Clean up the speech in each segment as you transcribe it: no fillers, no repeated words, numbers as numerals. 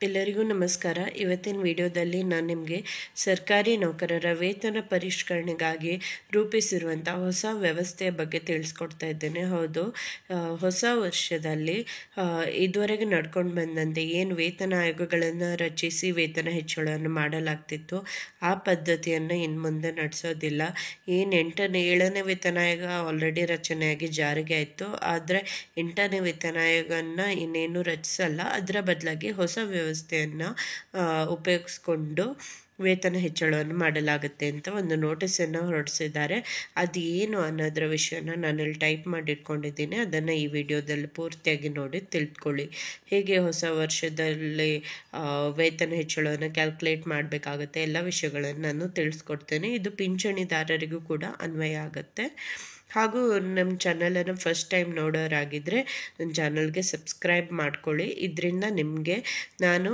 ಎಲ್ಲರಿಗೂ ನಮಸ್ಕಾರ. ಇವತ್ತಿನ ವಿಡಿಯೋದಲ್ಲಿ ನಾನು ನಿಮಗೆ ಸರ್ಕಾರಿ ನೌಕರರ ವೇತನ ಪರಿಷ್ಕರಣೆಗಾಗಿ ರೂಪಿಸಿರುವಂಥ ಹೊಸ ವ್ಯವಸ್ಥೆಯ ಬಗ್ಗೆ ತಿಳಿಸ್ಕೊಡ್ತಾ ಇದ್ದೇನೆ. ಹೌದು, ಹೊಸ ವರ್ಷದಲ್ಲಿ ಇದುವರೆಗೆ ನಡ್ಕೊಂಡು ಬಂದಂತೆ ಏನು ವೇತನ ಆಯೋಗಗಳನ್ನು ರಚಿಸಿ ವೇತನ ಹೆಚ್ಚಳವನ್ನು ಮಾಡಲಾಗ್ತಿತ್ತು, ಆ ಪದ್ಧತಿಯನ್ನು ಇನ್ನು ಮುಂದೆ ನಡೆಸೋದಿಲ್ಲ. ಏನು 7ನೇ ವೇತನ ಆಯೋಗ ಆಲ್ರೆಡಿ ರಚನೆಯಾಗಿ ಜಾರಿಗೆ ಆಯಿತು, ಆದರೆ 8ನೇ ವೇತನ ಆಯೋಗನ ಇನ್ನೇನು ರಚಿಸಲ್ಲ. ಅದರ ಬದಲಾಗಿ ಹೊಸ ವ್ಯವಸ್ಥೆಯನ್ನು ಉಪಯೋಗಿಸ್ಕೊಂಡು ವೇತನ ಹೆಚ್ಚಳವನ್ನು ಮಾಡಲಾಗುತ್ತೆ ಅಂತ ಒಂದು ನೋಟಿಸನ್ನು ಹೊರಡಿಸಿದ್ದಾರೆ. ಅದು ಏನು ಅನ್ನೋದರ ವಿಷಯನ ನಾನಿಲ್ಲಿ ಟೈಪ್ ಮಾಡಿ ಇಟ್ಕೊಂಡಿದ್ದೀನಿ. ಅದನ್ನು ಈ ವಿಡಿಯೋದಲ್ಲಿ ಪೂರ್ತಿಯಾಗಿ ನೋಡಿ ತಿಳ್ಕೊಳ್ಳಿ. ಹೇಗೆ ಹೊಸ ವರ್ಷದಲ್ಲಿ ವೇತನ ಹೆಚ್ಚಳವನ್ನು ಕ್ಯಾಲ್ಕುಲೇಟ್ ಮಾಡಬೇಕಾಗುತ್ತೆ, ಎಲ್ಲ ವಿಷಯಗಳನ್ನು ನಾನು ತಿಳಿಸ್ಕೊಡ್ತೇನೆ. ಇದು ಪಿಂಚಣಿದಾರರಿಗೂ ಕೂಡ ಅನ್ವಯ ಆಗುತ್ತೆ. ಹಾಗೂ ನಮ್ಮ ಚಾನಲನ್ನು ಫಸ್ಟ್ ಟೈಮ್ ನೋಡೋರಾಗಿದ್ದರೆ ನನ್ನ ಚಾನಲ್ಗೆ ಸಬ್ಸ್ಕ್ರೈಬ್ ಮಾಡ್ಕೊಳ್ಳಿ. ಇದರಿಂದ ನಿಮಗೆ ನಾನು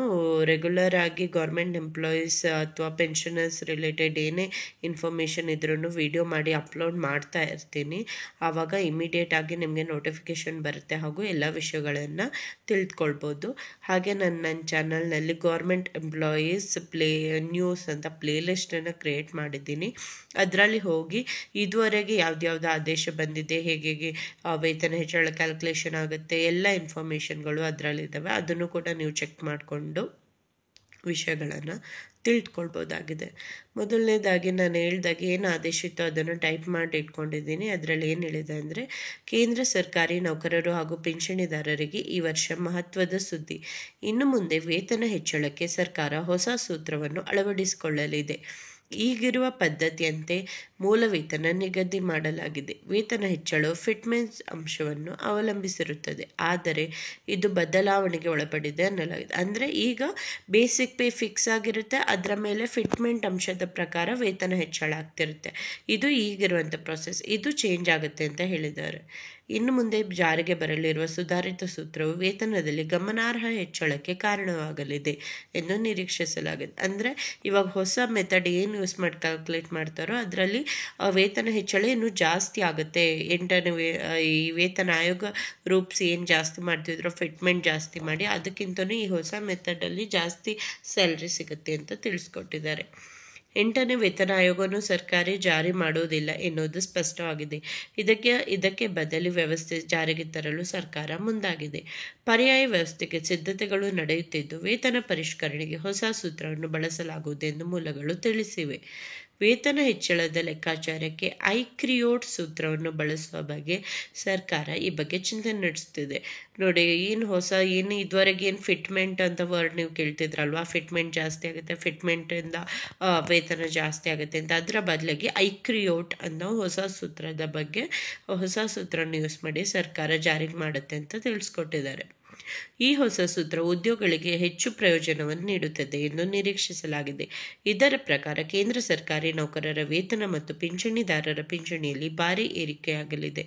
ರೆಗ್ಯುಲರ್ ಆಗಿ ಗೌರ್ಮೆಂಟ್ ಎಂಪ್ಲಾಯೀಸ್ ಅಥವಾ ಪೆನ್ಷನರ್ಸ್ ರಿಲೇಟೆಡ್ ಏನೇ ಇನ್ಫಾರ್ಮೇಷನ್ ಇದ್ರೂ ವಿಡಿಯೋ ಮಾಡಿ ಅಪ್ಲೋಡ್ ಮಾಡ್ತಾ ಇರ್ತೀನಿ. ಆವಾಗ ಇಮಿಡಿಯೇಟಾಗಿ ನಿಮಗೆ ನೋಟಿಫಿಕೇಷನ್ ಬರುತ್ತೆ ಹಾಗೂ ಎಲ್ಲ ವಿಷಯಗಳನ್ನು ತಿಳಿದುಕೊಳ್ಬೋದು. ಹಾಗೆ ನನ್ನ ಚಾನಲ್ನಲ್ಲಿ ಗೌರ್ಮೆಂಟ್ ಎಂಪ್ಲಾಯೀಸ್ ನ್ಯೂಸ್ ಅಂತ ಪ್ಲೇಲಿಸ್ಟನ್ನು ಕ್ರಿಯೇಟ್ ಮಾಡಿದ್ದೀನಿ. ಅದರಲ್ಲಿ ಹೋಗಿ ಇದುವರೆಗೆ ಯಾವ್ದು ಆದೇಶ ಬಂದಿದೆ, ಹೇಗೆ ವೇತನ ಹೆಚ್ಚಳ ಕ್ಯಾಲ್ಕುಲೇಷನ್ ಆಗುತ್ತೆ, ಎಲ್ಲ ಇನ್ಫಾರ್ಮೇಷನ್ಗಳು ಅದರಲ್ಲಿದ್ದಾವೆ. ಅದನ್ನು ಕೂಡ ನೀವು ಚೆಕ್ ಮಾಡಿಕೊಂಡು ವಿಷಯಗಳನ್ನು ತಿಳ್ಕೊಳ್ಬೋದಾಗಿದೆ. ಮೊದಲನೇದಾಗಿ ನಾನು ಹೇಳಿದಾಗ ಏನು ಆದೇಶ ಇತ್ತು ಅದನ್ನು ಟೈಪ್ ಮಾಡಿ ಇಟ್ಕೊಂಡಿದ್ದೀನಿ. ಅದರಲ್ಲಿ ಏನು ಹೇಳಿದೆ ಅಂದರೆ, ಕೇಂದ್ರ ಸರ್ಕಾರಿ ನೌಕರರು ಹಾಗೂ ಪಿಂಚಣಿದಾರರಿಗೆ ಈ ವರ್ಷ ಮಹತ್ವದ ಸುದ್ದಿ. ಇನ್ನು ಮುಂದೆ ವೇತನ ಹೆಚ್ಚಳಕ್ಕೆ ಸರ್ಕಾರ ಹೊಸ ಸೂತ್ರವನ್ನು ಅಳವಡಿಸಿಕೊಳ್ಳಲಿದೆ. ಈಗಿರುವ ಪದ್ಧತಿಯಂತೆ ಮೂಲ ವೇತನ ನಿಗದಿ ಮಾಡಲಾಗಿದೆ. ವೇತನ ಹೆಚ್ಚಳವು ಫಿಟ್ಮೆಂಟ್ ಅಂಶವನ್ನು ಅವಲಂಬಿಸಿರುತ್ತದೆ, ಆದರೆ ಇದು ಬದಲಾವಣೆಗೆ ಒಳಪಡಿದೆ ಅನ್ನಲಾಗಿದೆ. ಅಂದರೆ ಈಗ ಬೇಸಿಕ್ ಪೇ ಫಿಕ್ಸ್ ಆಗಿರುತ್ತೆ, ಅದರ ಮೇಲೆ ಫಿಟ್ಮೆಂಟ್ ಅಂಶದ ಪ್ರಕಾರ ವೇತನ ಹೆಚ್ಚಳ ಆಗ್ತಿರುತ್ತೆ. ಇದು ಈಗಿರುವಂಥ ಪ್ರೊಸೆಸ್. ಇದು ಚೇಂಜ್ ಆಗುತ್ತೆ ಅಂತ ಹೇಳಿದ್ದಾರೆ. ಇನ್ನು ಮುಂದೆ ಜಾರಿಗೆ ಬರಲಿರುವ ಸುಧಾರಿತ ಸೂತ್ರವು ವೇತನದಲ್ಲಿ ಗಮನಾರ್ಹ ಹೆಚ್ಚಳಕ್ಕೆ ಕಾರಣವಾಗಲಿದೆ ಎಂದು ನಿರೀಕ್ಷಿಸಲಾಗಿದೆ. ಅಂದರೆ ಇವಾಗ ಹೊಸ ಮೆಥಡ್ ಏನು ಯೂಸ್ ಮಾಡಿ ಕ್ಯಾಲ್ಕುಲೇಟ್ ಮಾಡ್ತಾರೋ ಅದರಲ್ಲಿ ವೇತನ ಹೆಚ್ಚಳ ಇನ್ನೂ ಜಾಸ್ತಿ ಆಗುತ್ತೆ. 8ನೇ ಈ ವೇತನ ಆಯೋಗ ರೂಪಿಸಿ ಏನು ಜಾಸ್ತಿ ಮಾಡ್ತಿದ್ರೋ ಫಿಟ್ಮೆಂಟ್ ಜಾಸ್ತಿ ಮಾಡಿ, ಅದಕ್ಕಿಂತಲೂ ಈ ಹೊಸ ಮೆಥಡಲ್ಲಿ ಜಾಸ್ತಿ ಸ್ಯಾಲ್ರಿ ಸಿಗುತ್ತೆ ಅಂತ ತಿಳಿಸ್ಕೊಟ್ಟಿದ್ದಾರೆ. 8ನೇ ವೇತನ ಆಯೋಗವನ್ನು ಸರ್ಕಾರ ಜಾರಿ ಮಾಡುವುದಿಲ್ಲ ಎನ್ನುವುದು ಸ್ಪಷ್ಟವಾಗಿದೆ. ಇದಕ್ಕೆ ಬದಲಿ ವ್ಯವಸ್ಥೆ ಜಾರಿಗೆ ತರಲು ಸರ್ಕಾರ ಮುಂದಾಗಿದೆ. ಪರ್ಯಾಯ ವ್ಯವಸ್ಥೆಗೆ ಸಿದ್ಧತೆಗಳು ನಡೆಯುತ್ತಿದ್ದು, ವೇತನ ಪರಿಷ್ಕರಣೆಗೆ ಹೊಸ ಸೂತ್ರವನ್ನು ಬಳಸಲಾಗುವುದು ಎಂದು ಮೂಲಗಳು ತಿಳಿಸಿವೆ. ವೇತನ ಹೆಚ್ಚಳದ ಲೆಕ್ಕಾಚಾರಕ್ಕೆ ಐಕ್ರಿಯೋಟ್ ಸೂತ್ರವನ್ನು ಬಳಸುವ ಬಗ್ಗೆ ಸರ್ಕಾರ ಈ ಬಗ್ಗೆ ಚಿಂತನೆ ನಡೆಸುತ್ತಿದೆ. ನೋಡಿ, ಏನು ಇದುವರೆಗೆ ಏನು ಫಿಟ್ಮೆಂಟ್ ಅಂತ ವರ್ಡ್ ನೀವು ಕೇಳ್ತಿದ್ರಲ್ವಾ, ಫಿಟ್ಮೆಂಟ್ ಜಾಸ್ತಿ ಆಗುತ್ತೆ, ಫಿಟ್ಮೆಂಟಿಂದ ವೇತನ ಜಾಸ್ತಿ ಆಗುತ್ತೆ ಅಂತ. ಅದರ ಬದಲಾಗಿ ಐಕ್ರಿಯೋಟ್ ಅನ್ನೋ ಹೊಸ ಸೂತ್ರವನ್ನು ಯೂಸ್ ಮಾಡಿ ಸರ್ಕಾರ ಜಾರಿಗೆ ಮಾಡುತ್ತೆ ಅಂತ ತಿಳಿಸ್ಕೊಟ್ಟಿದ್ದಾರೆ. ಈ ಹೊಸ ಸೂತ್ರ ಉದ್ಯೋಗಿಗಳಿಗೆ ಹೆಚ್ಚು ಪ್ರಯೋಜನವನ್ನು ನೀಡುತ್ತದೆ ಎಂದು ನಿರೀಕ್ಷಿಸಲಾಗಿದೆ. ಇದರ ಪ್ರಕಾರ ಕೇಂದ್ರ ಸರ್ಕಾರಿ ನೌಕರರ ವೇತನ ಮತ್ತು ಪಿಂಚಣಿದಾರರ ಪಿಂಚಣಿಯಲ್ಲಿ ಭಾರಿ ಏರಿಕೆಯಾಗಲಿದೆ.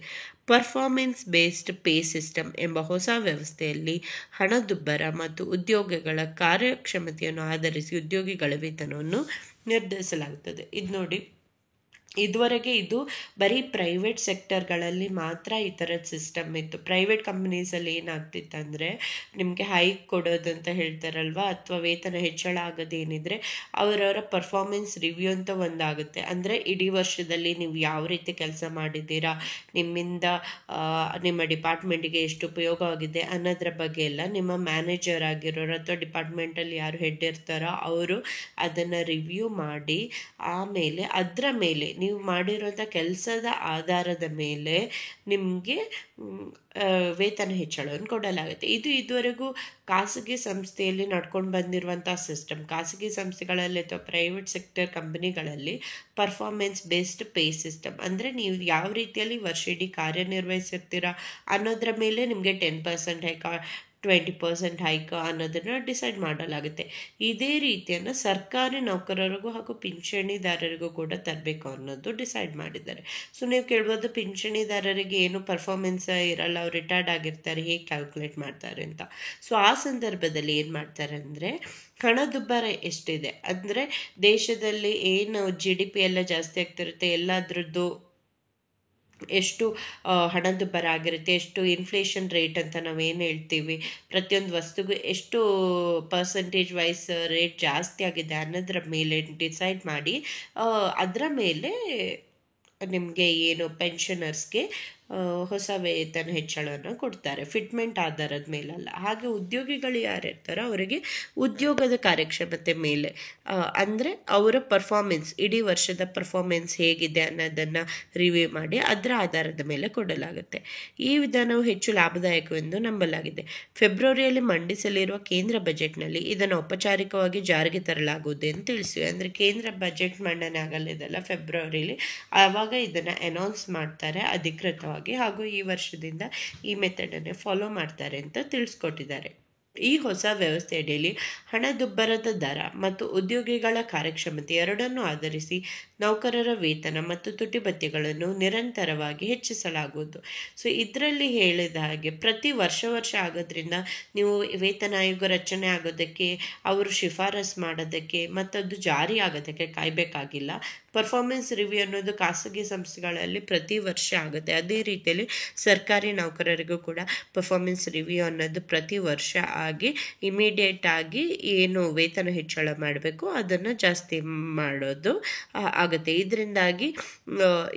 ಪರ್ಫಾರ್ಮೆನ್ಸ್ ಬೇಸ್ಡ್ ಪೇ ಸಿಸ್ಟಮ್ ಎಂಬ ಹೊಸ ವ್ಯವಸ್ಥೆಯಲ್ಲಿ ಹಣದುಬ್ಬರ ಮತ್ತು ಉದ್ಯೋಗಿಗಳ ಕಾರ್ಯಕ್ಷಮತೆಯನ್ನು ಆಧರಿಸಿ ಉದ್ಯೋಗಿಗಳ ವೇತನವನ್ನು ನಿರ್ಧರಿಸಲಾಗುತ್ತದೆ. ಇದು ನೋಡಿ, ಇದುವರೆಗೆ ಇದು ಬರೀ ಪ್ರೈವೇಟ್ ಸೆಕ್ಟರ್ಗಳಲ್ಲಿ ಮಾತ್ರ ಈ ಥರದ ಸಿಸ್ಟಮ್ ಇತ್ತು. ಪ್ರೈವೇಟ್ ಕಂಪ್ನೀಸಲ್ಲಿ ಏನಾಗ್ತಿತ್ತು ಅಂದರೆ, ನಿಮಗೆ ಹೈಕ್ ಕೊಡೋದಂತ ಹೇಳ್ತಾರಲ್ವ, ಅಥವಾ ವೇತನ ಹೆಚ್ಚಳ ಆಗೋದೇನಿದ್ರೆ ಅವರವರ ಪರ್ಫಾರ್ಮೆನ್ಸ್ ರಿವ್ಯೂ ಅಂತ ಒಂದಾಗುತ್ತೆ. ಅಂದರೆ ಇಡೀ ವರ್ಷದಲ್ಲಿ ನೀವು ಯಾವ ರೀತಿ ಕೆಲಸ ಮಾಡಿದ್ದೀರಾ, ನಿಮ್ಮಿಂದ ನಿಮ್ಮ ಡಿಪಾರ್ಟ್ಮೆಂಟಿಗೆ ಎಷ್ಟು ಉಪಯೋಗವಾಗಿದೆ ಅನ್ನೋದ್ರ ಬಗ್ಗೆ ಎಲ್ಲ ನಿಮ್ಮ ಮ್ಯಾನೇಜರ್ ಆಗಿರೋರು ಅಥವಾ ಡಿಪಾರ್ಟ್ಮೆಂಟಲ್ಲಿ ಯಾರು ಹೆಡ್ ಇರ್ತಾರೋ ಅವರು ಅದನ್ನು ರಿವ್ಯೂ ಮಾಡಿ, ಆಮೇಲೆ ಅದರ ಮೇಲೆ ನೀವು ಮಾಡಿರೋಂಥ ಕೆಲಸದ ಆಧಾರದ ಮೇಲೆ ನಿಮಗೆ ವೇತನ ಹೆಚ್ಚಳವನ್ನು ಕೊಡಲಾಗುತ್ತೆ. ಇದು ಇದುವರೆಗೂ ಖಾಸಗಿ ಸಂಸ್ಥೆಯಲ್ಲಿ ನಡ್ಕೊಂಡು ಬಂದಿರುವಂಥ ಸಿಸ್ಟಮ್. ಖಾಸಗಿ ಸಂಸ್ಥೆಗಳಲ್ಲಿ ಅಥವಾ ಪ್ರೈವೇಟ್ ಸೆಕ್ಟರ್ ಕಂಪನಿಗಳಲ್ಲಿ ಪರ್ಫಾರ್ಮೆನ್ಸ್ ಬೇಸ್ಡ್ ಪೇ ಸಿಸ್ಟಮ್. ಅಂದರೆ ನೀವು ಯಾವ ರೀತಿಯಲ್ಲಿ ವರ್ಷ ಇಡೀ ಕಾರ್ಯನಿರ್ವಹಿಸಿರ್ತೀರಾ ಅನ್ನೋದ್ರ ಮೇಲೆ ನಿಮಗೆ 10% ಹೈಕ್, 20% ಹೈಕ್ ಅನ್ನೋದನ್ನು ಡಿಸೈಡ್ ಮಾಡಲಾಗುತ್ತೆ. ಇದೇ ರೀತಿಯನ್ನು ಸರ್ಕಾರಿ ನೌಕರರಿಗೂ ಹಾಗೂ ಪಿಂಚಣಿದಾರರಿಗೂ ಕೂಡ ತರಬೇಕು ಅನ್ನೋದು ಡಿಸೈಡ್ ಮಾಡಿದ್ದಾರೆ. ಸೊ ನೀವು ಕೇಳ್ಬೋದು, ಪಿಂಚಣಿದಾರರಿಗೆ ಏನು ಪರ್ಫಾರ್ಮೆನ್ಸ್ ಇರಲ್ಲ, ಅವ್ರು ರಿಟೈರ್ಡ್ ಆಗಿರ್ತಾರೆ, ಹೇಗೆ ಕ್ಯಾಲ್ಕುಲೇಟ್ ಮಾಡ್ತಾರೆ ಅಂತ. ಸೊ ಆ ಸಂದರ್ಭದಲ್ಲಿ ಏನು ಮಾಡ್ತಾರೆ ಅಂದರೆ, ಹಣದುಬ್ಬರ ಎಷ್ಟಿದೆ ಅಂದರೆ ದೇಶದಲ್ಲಿ ಏನು GDP ಎಲ್ಲ ಜಾಸ್ತಿ ಆಗ್ತಿರುತ್ತೆ, ಎಲ್ಲದ್ರದ್ದು ಎಷ್ಟು ಹಣದುಬ್ಬರ ಆಗಿರುತ್ತೆ, ಎಷ್ಟು ಇನ್ಫ್ಲೇಷನ್ ರೇಟ್ ಅಂತ ನಾವೇನು ಹೇಳ್ತೀವಿ, ಪ್ರತಿಯೊಂದು ವಸ್ತುಗೂ ಎಷ್ಟು ಪರ್ಸೆಂಟೇಜ್ ವೈಸ್ ರೇಟ್ ಜಾಸ್ತಿ ಆಗಿದೆ ಅನ್ನೋದ್ರ ಮೇಲೆ ಡಿಸೈಡ್ ಮಾಡಿ ಅದರ ಮೇಲೆ ನಿಮಗೆ ಏನು ಪೆನ್ಷನರ್ಸ್ಗೆ ಹೊಸ ವೇತನ ಹೆಚ್ಚಳವನ್ನು ಕೊಡ್ತಾರೆ, ಫಿಟ್ಮೆಂಟ್ ಆಧಾರದ ಮೇಲಲ್ಲ. ಹಾಗೆ ಉದ್ಯೋಗಿಗಳು ಯಾರಿರ್ತಾರೋ ಅವರಿಗೆ ಉದ್ಯೋಗದ ಕಾರ್ಯಕ್ಷಮತೆ ಮೇಲೆ ಅಂದರೆ ಅವರ ಪರ್ಫಾರ್ಮೆನ್ಸ್, ಇಡೀ ವರ್ಷದ ಪರ್ಫಾರ್ಮೆನ್ಸ್ ಹೇಗಿದೆ ಅನ್ನೋದನ್ನು ರಿವ್ಯೂ ಮಾಡಿ ಅದರ ಆಧಾರದ ಮೇಲೆ ಕೊಡಲಾಗುತ್ತೆ. ಈ ವಿಧಾನವು ಹೆಚ್ಚು ಲಾಭದಾಯಕವೆಂದು ನಂಬಲಾಗಿದೆ. ಫೆಬ್ರವರಿಯಲ್ಲಿ ಮಂಡಿಸಲಿರುವ ಕೇಂದ್ರ ಬಜೆಟ್ನಲ್ಲಿ ಇದನ್ನು ಔಪಚಾರಿಕವಾಗಿ ಜಾರಿಗೆ ತರಲಾಗುವುದು ಎಂದು ತಿಳಿಸಿವೆ. ಅಂದರೆ ಕೇಂದ್ರ ಬಜೆಟ್ ಮಂಡನೆ ಆಗಲಿದೆಲ್ಲ ಫೆಬ್ರವರಿಲಿ, ಆವಾಗ ಇದನ್ನು ಅನೌನ್ಸ್ ಮಾಡ್ತಾರೆ ಅಧಿಕೃತವಾಗಿ. ಹಾಗೂ ಈ ವರ್ಷದಿಂದ ಈ ಮೆಥಡನ್ನೇ ಫಾಲೋ ಮಾಡ್ತಾರೆ ಅಂತ ತಿಳಿಸ್ಕೊಟ್ಟಿದ್ದಾರೆ. ಈ ಹೊಸ ವ್ಯವಸ್ಥೆ ಅಡಿಯಲ್ಲಿ ಹಣದುಬ್ಬರದ ದರ ಮತ್ತು ಉದ್ಯೋಗಿಗಳ ಕಾರ್ಯಕ್ಷಮತೆ ಎರಡನ್ನೂ ಆಧರಿಸಿ ನೌಕರರ ವೇತನ ಮತ್ತು ತುಟಿಭತ್ಯೆಗಳನ್ನು ನಿರಂತರವಾಗಿ ಹೆಚ್ಚಿಸಲಾಗುವುದು. ಸೊ ಇದರಲ್ಲಿ ಹೇಳಿದ ಹಾಗೆ ಪ್ರತಿ ವರ್ಷ ಆಗೋದ್ರಿಂದ ನೀವು ವೇತನ ಆಯೋಗ ರಚನೆ ಆಗೋದಕ್ಕೆ, ಅವರು ಶಿಫಾರಸ್ ಮಾಡೋದಕ್ಕೆ ಮತ್ತು ಅದು ಜಾರಿ ಆಗೋದಕ್ಕೆ ಕಾಯಬೇಕಾಗಿಲ್ಲ. ಪರ್ಫಾರ್ಮೆನ್ಸ್ ರಿವ್ಯೂ ಅನ್ನೋದು ಖಾಸಗಿ ಸಂಸ್ಥೆಗಳಲ್ಲಿ ಪ್ರತಿ ವರ್ಷ ಆಗುತ್ತೆ. ಅದೇ ರೀತಿಯಲ್ಲಿ ಸರ್ಕಾರಿ ನೌಕರರಿಗೂ ಕೂಡ ಪರ್ಫಾರ್ಮೆನ್ಸ್ ರಿವ್ಯೂ ಅನ್ನೋದು ಪ್ರತಿ ವರ್ಷ ಆಗಿ ಇಮಿಡಿಯೇಟ್ ಆಗಿ ಏನು ವೇತನ ಹೆಚ್ಚಳ ಮಾಡಬೇಕು ಅದನ್ನು ಜಾಸ್ತಿ ಮಾಡೋದು ಆಗುತ್ತೆ. ಇದರಿಂದಾಗಿ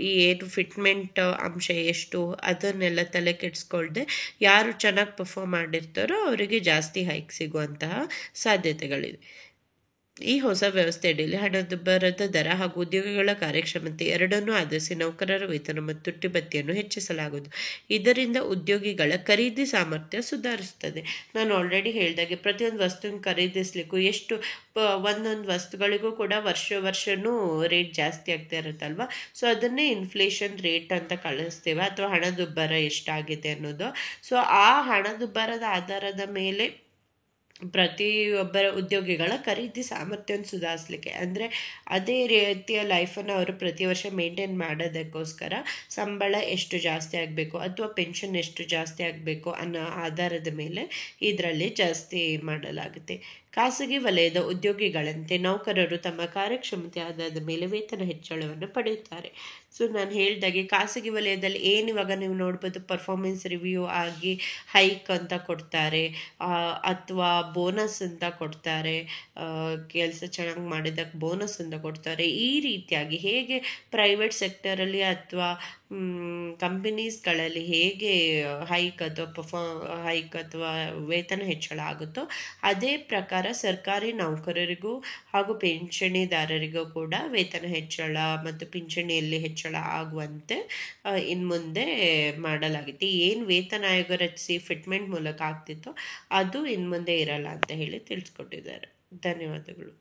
ಈ ಏನು ಫಿಟ್ಮೆಂಟ್ ಅಂಶ ಎಷ್ಟು ಅದನ್ನೆಲ್ಲ ತಲೆ ಕೆಡಿಸ್ಕೊಳ್ದೆ ಯಾರು ಚೆನ್ನಾಗಿ ಪರ್ಫಾರ್ಮ್ ಮಾಡಿರ್ತಾರೋ ಅವರಿಗೆ ಜಾಸ್ತಿ ಹೈಕ್ ಸಿಗುವಂತಹ ಸಾಧ್ಯತೆಗಳಿದೆ. ಈ ಹೊಸ ವ್ಯವಸ್ಥೆ ಅಡಿಯಲ್ಲಿ ಹಣದುಬ್ಬರದ ದರ ಹಾಗೂ ಉದ್ಯೋಗಿಗಳ ಕಾರ್ಯಕ್ಷಮತೆ ಎರಡನ್ನೂ ಆಧರಿಸಿ ನೌಕರರ ವೇತನ ಮತ್ತು ತುಟ್ಟಿಭತ್ಯೆಯನ್ನು ಹೆಚ್ಚಿಸಲಾಗುವುದು. ಇದರಿಂದ ಉದ್ಯೋಗಿಗಳ ಖರೀದಿ ಸಾಮರ್ಥ್ಯ ಸುಧಾರಿಸುತ್ತದೆ. ನಾನು ಆಲ್ರೆಡಿ ಹೇಳಿದಾಗೆ ಪ್ರತಿಯೊಂದು ವಸ್ತುವಿನ ಖರೀದಿಸ್ಲಿಕ್ಕೂ ಎಷ್ಟು ಒಂದೊಂದು ವಸ್ತುಗಳಿಗೂ ಕೂಡ ವರ್ಷನೂ ರೇಟ್ ಜಾಸ್ತಿ ಆಗ್ತಾ ಇರುತ್ತಲ್ವ. ಸೊ ಅದನ್ನೇ ಇನ್ಫ್ಲೇಷನ್ ರೇಟ್ ಅಂತ ಕಳಿಸ್ತೇವೆ, ಅಥವಾ ಹಣದುಬ್ಬರ ಎಷ್ಟಾಗಿದೆ ಅನ್ನೋದು. ಸೊ ಆ ಹಣದುಬ್ಬರದ ಆಧಾರದ ಮೇಲೆ ಪ್ರತಿಯೊಬ್ಬರ ಉದ್ಯೋಗಿಗಳ ಖರೀದಿ ಸಾಮರ್ಥ್ಯವನ್ನು ಸುಧಾರಿಸಲಿಕ್ಕೆ, ಅಂದರೆ ಅದೇ ರೀತಿಯ ಲೈಫನ್ನು ಅವರು ಪ್ರತಿ ವರ್ಷ ಮೇಂಟೈನ್ ಮಾಡೋದಕ್ಕೋಸ್ಕರ ಸಂಬಳ ಎಷ್ಟು ಜಾಸ್ತಿ ಆಗಬೇಕು ಅಥವಾ ಪೆನ್ಷನ್ ಎಷ್ಟು ಜಾಸ್ತಿ ಆಗಬೇಕು ಅನ್ನೋ ಆಧಾರದ ಮೇಲೆ ಇದರಲ್ಲಿ ಜಾಸ್ತಿ ಮಾಡಲಾಗುತ್ತೆ. ಖಾಸಗಿ ವಲಯದ ಉದ್ಯೋಗಿಗಳಂತೆ ನೌಕರರು ತಮ್ಮ ಕಾರ್ಯಕ್ಷಮತೆ ಆಧಾರದ ಮೇಲೆ ವೇತನ ಹೆಚ್ಚಳವನ್ನು ಪಡೆಯುತ್ತಾರೆ. ಸೊ ನಾನು ಹೇಳಿದಾಗೆ ಖಾಸಗಿ ವಲಯದಲ್ಲಿ ಏನು ಇವಾಗ ನೀವು ನೋಡ್ಬೋದು, ಪರ್ಫಾರ್ಮೆನ್ಸ್ ರಿವ್ಯೂ ಆಗಿ ಹೈಕ್ ಅಂತ ಕೊಡ್ತಾರೆ, ಅಥವಾ ಬೋನಸ್ ಅಂತ ಕೊಡ್ತಾರೆ, ಕೆಲಸ ಚೆನ್ನಾಗಿ ಮಾಡಿದ್ದಕ್ಕೆ ಬೋನಸ್ ಅಂತ ಕೊಡ್ತಾರೆ. ಈ ರೀತಿಯಾಗಿ ಹೇಗೆ ಪ್ರೈವೇಟ್ ಸೆಕ್ಟರಲ್ಲಿ ಅಥವಾ ಕಂಪನೀಸ್ಗಳಲ್ಲಿ ಹೇಗೆ ಹೈಕ್ ಅಥವಾ ವೇತನ ಹೆಚ್ಚಳ ಆಗುತ್ತೋ ಅದೇ ಪ್ರಕಾರ ಸರ್ಕಾರಿ ನೌಕರರಿಗೂ ಹಾಗೂ ಪಿಂಚಣಿದಾರರಿಗೂ ಕೂಡ ವೇತನ ಹೆಚ್ಚಳ ಮತ್ತು ಪಿಂಚಣಿಯಲ್ಲಿ ಹೆಚ್ಚಳ ಆಗುವಂತೆ ಇನ್ನು ಮುಂದೆ ಮಾಡಲಾಗಿದೆ. ಏನು ವೇತನ ಆಯೋಗ ರಚಿಸಿ ಫಿಟ್ಮೆಂಟ್ ಮೂಲಕ ಆಗ್ತಿತ್ತೋ ಅದು ಇನ್ನು ಮುಂದೆ ಇರಲ್ಲ ಅಂತ ಹೇಳಿ ತಿಳಿಸ್ಕೊಟ್ಟಿದ್ದಾರೆ. ಧನ್ಯವಾದಗಳು.